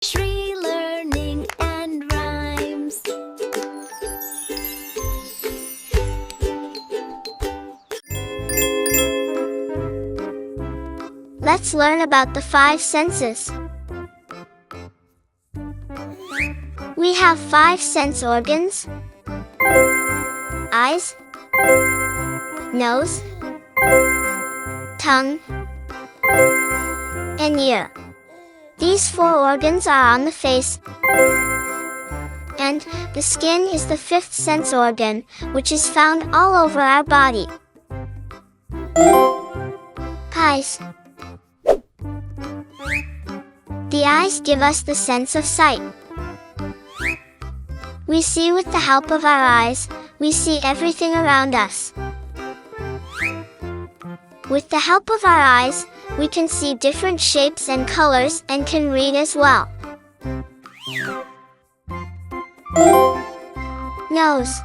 Shree Learning and Rhymes. Let's learn about the 5 senses. We have 5 sense organs: eyes, nose, tongue, and ear. These 4 organs are on the face, and the skin is the 5th sense organ, which is found all over our body. Eyes. The eyes give us the sense of sight. We see with the help of our eyes. We see everything around us. With the help of our eyes, we can see different shapes and colors and can read as well. Nose.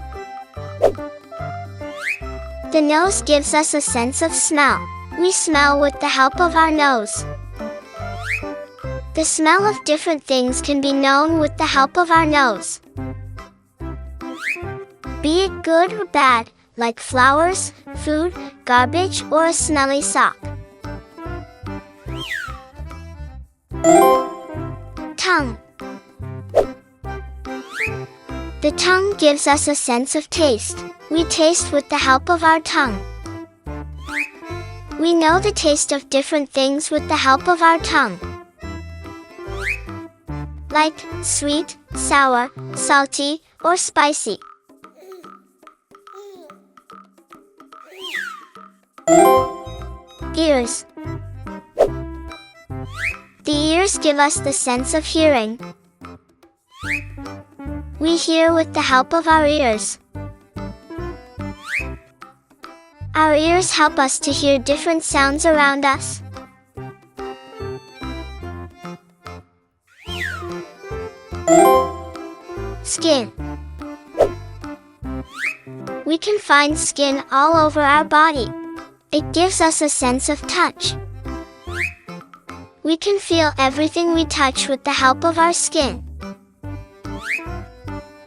The nose gives us a sense of smell. We smell with the help of our nose. The smell of different things can be known with the help of our nose. Be it good or bad, like flowers, food, garbage, or a smelly sock. Tongue. The tongue gives us a sense of taste. We taste with the help of our tongue. We know the taste of different things with the help of our tongue, like sweet, sour, salty, or spicy. Ears. The ears give us the sense of hearing. We hear with the help of our ears. Our ears help us to hear different sounds around us. Skin. We can find skin all over our body. It gives us a sense of touch. We can feel everything we touch with the help of our skin.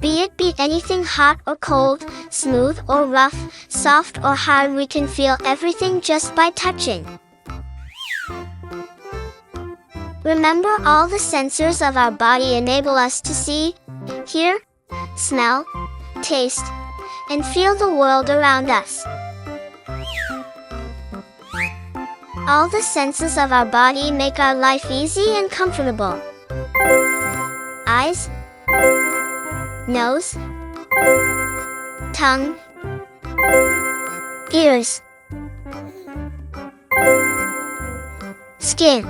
Be anything hot or cold, smooth or rough, soft or hard, we can feel everything just by touching. Remember, all the sensors of our body enable us to see, hear, smell, taste, and feel the world around us. All the senses of our body make our life easy and comfortable. Eyes, nose, tongue, ears, skin.